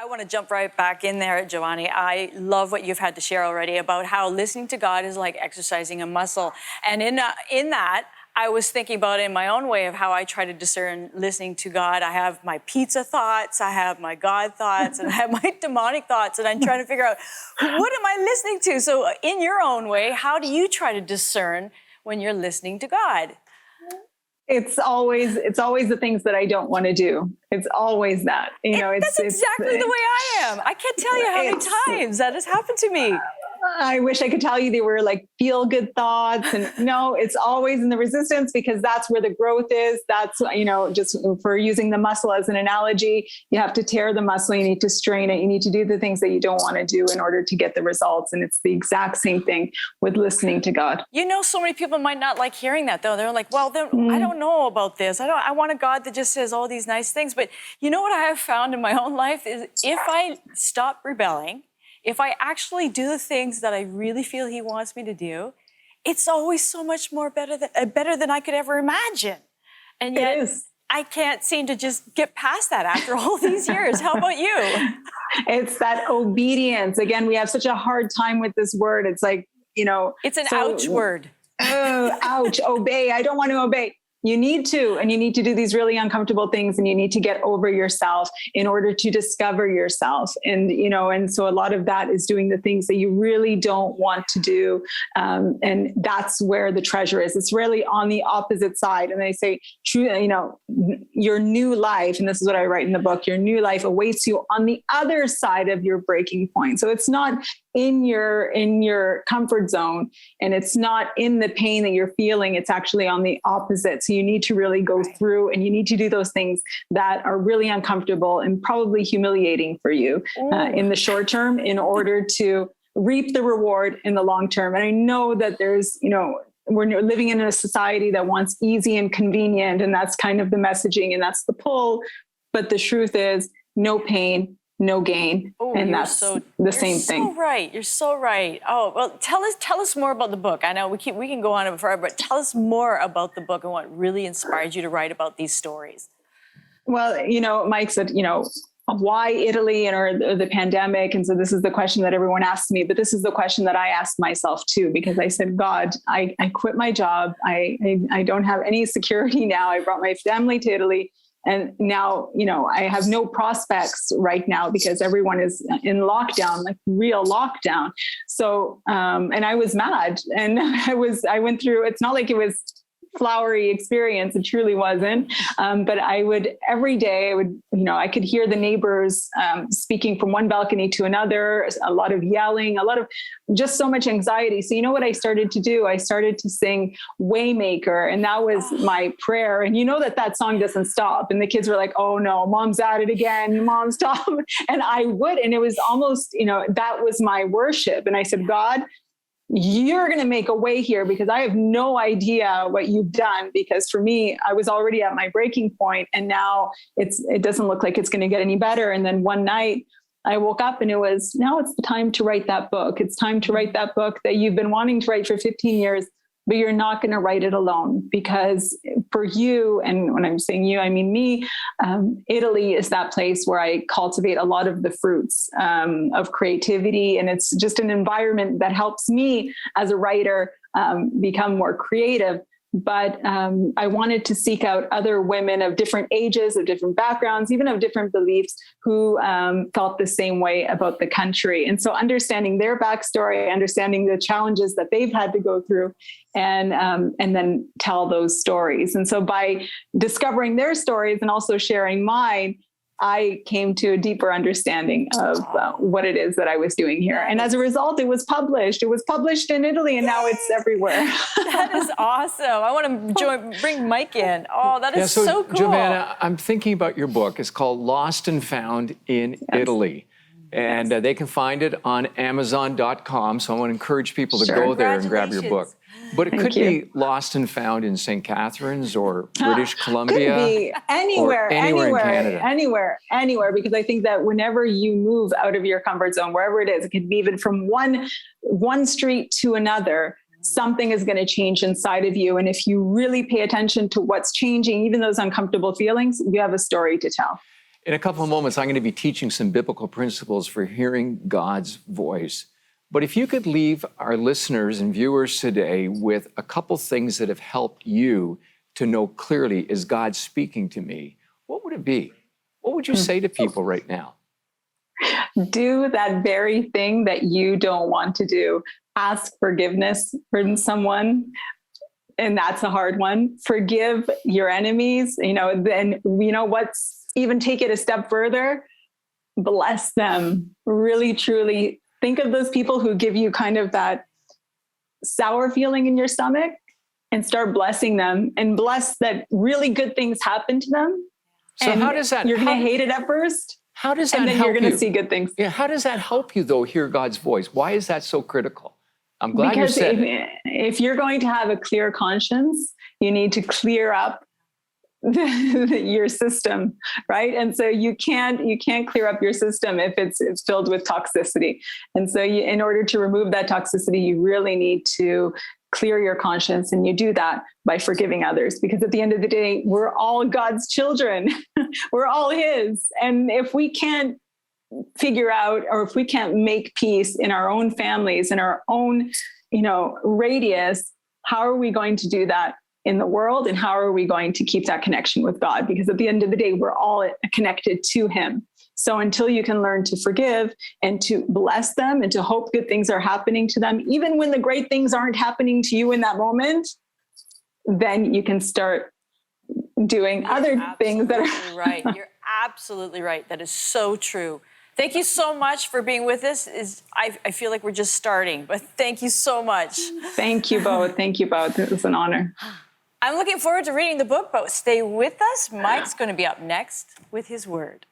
I want to jump right back in there, Giovanni. I love what you've had to share already about how listening to God is like exercising a muscle. And in that, I was thinking about it in my own way of how I try to discern listening to God. I have my pizza thoughts, I have my God thoughts, and I have my demonic thoughts, and I'm trying to figure out, what am I listening to? So in your own way, how do you try to discern when you're listening to God? It's always the things that I don't want to do. It's always that, that's exactly the way I am. I can't tell you how many times that has happened to me. I wish I could tell you they were like feel good thoughts. And no, it's always in the resistance, because that's where the growth is. That's, just for using the muscle as an analogy, you have to tear the muscle. You need to strain it. You need to do the things that you don't want to do in order to get the results. And it's the exact same thing with listening to God. So many people might not like hearing that though. They're like, well, I don't know about this. I want a God that just says all these nice things. But you know what I have found in my own life is if I stop rebelling, if I actually do the things that I really feel he wants me to do, it's always so much more better than I could ever imagine. And yet I can't seem to just get past that after all these years. How about you? It's that obedience. Again, we have such a hard time with this word. It's like, it's an ouch word. Oh, ouch, obey. I don't want to obey. You need to, and you need to do these really uncomfortable things, and you need to get over yourself in order to discover yourself. And, and so a lot of that is doing the things that you really don't want to do. And that's where the treasure is. It's really on the opposite side. And they say, your new life, and this is what I write in the book, your new life awaits you on the other side of your breaking point. So it's not in your comfort zone, and it's not in the pain that you're feeling. It's actually on the opposite. So you need to really go through, and you need to do those things that are really uncomfortable and probably humiliating for you in the short term in order to reap the reward in the long term. And I know that there's, we're living in a society that wants easy and convenient, and that's kind of the messaging, and that's the pull. But the truth is, no pain, no gain. And that's the same thing. You're so right. Oh, well, tell us more about the book. I know we can go on forever, but tell us more about the book and what really inspired you to write about these stories. Well, Mike said, why Italy or the pandemic? And so this is the question that everyone asks me, but this is the question that I asked myself too, because I said, God, I quit my job. I don't have any security now. I brought my family to Italy. And now, I have no prospects right now because everyone is in lockdown, like real lockdown. So, and I was mad, and I went through, it's not like it was flowery experience. It truly wasn't. But every day I could hear the neighbors speaking from one balcony to another, a lot of yelling, a lot of just so much anxiety. So you know what I started to do? I started to sing Waymaker, and that was my prayer. And that song doesn't stop. And the kids were like, oh no, mom's at it again. Mom, stop. And and it was almost, that was my worship. And I said, God, you're going to make a way here, because I have no idea what you've done. Because for me, I was already at my breaking point, and now it doesn't look like it's going to get any better. And then one night I woke up, and now it's the time to write that book. It's time to write that book that you've been wanting to write for 15 years, but you're not going to write it alone, because for you, and when I'm saying you, I mean me, Italy is that place where I cultivate a lot of the fruits of creativity. And it's just an environment that helps me as a writer become more creative. But I wanted to seek out other women of different ages, of different backgrounds, even of different beliefs, who felt the same way about the country. And so understanding their backstory, understanding the challenges that they've had to go through, and then tell those stories. And so by discovering their stories and also sharing mine, I came to a deeper understanding of what it is that I was doing here. And as a result, it was published. It was published in Italy, and now it's everywhere. That is awesome. I want to bring Mike in. Oh, that is so cool. Giovanna, I'm thinking about your book. It's called Lost and Found in Italy. And they can find it on Amazon.com. So I want to encourage people to go there and grab your book. But it could be lost and found in St. Catharines or British Columbia. Could be anywhere in Canada. Anywhere. Because I think that whenever you move out of your comfort zone, wherever it is, it could be even from one street to another, something is going to change inside of you. And if you really pay attention to what's changing, even those uncomfortable feelings, you have a story to tell. In a couple of moments, I'm going to be teaching some biblical principles for hearing God's voice. But if you could leave our listeners and viewers today with a couple things that have helped you to know clearly, is God speaking to me? What would it be? What would you say to people right now? Do that very thing that you don't want to do. Ask forgiveness from someone. And that's a hard one. Forgive your enemies. Then, what's even take it a step further? Bless them. Really, truly think of those people who give you kind of that sour feeling in your stomach, and start blessing them, and bless that really good things happen to them. So and how does that, you're going to hate it at first. How does that and then help you're going you? to see good things. Yeah, how does that help you, though, hear God's voice? Why is that so critical? I'm glad because you said it. If you're going to have a clear conscience, you need to clear up your system, right? And so you can't clear up your system if it's filled with toxicity. And so in order to remove that toxicity, you really need to clear your conscience, and you do that by forgiving others, because at the end of the day, we're all God's children. We're all His. And if we can't figure out, or if we can't make peace in our own families, in our own, radius, how are we going to do that in the world? And how are we going to keep that connection with God? Because at the end of the day, we're all connected to Him. So until you can learn to forgive and to bless them and to hope good things are happening to them, even when the great things aren't happening to you in that moment, then you can start doing other things that are right. You're absolutely right. That is so true. Thank you so much for being with us. I feel like we're just starting, but thank you so much. Thank you both. Thank you both. It was an honor. I'm looking forward to reading the book, but stay with us. Mike's going to be up next with his word.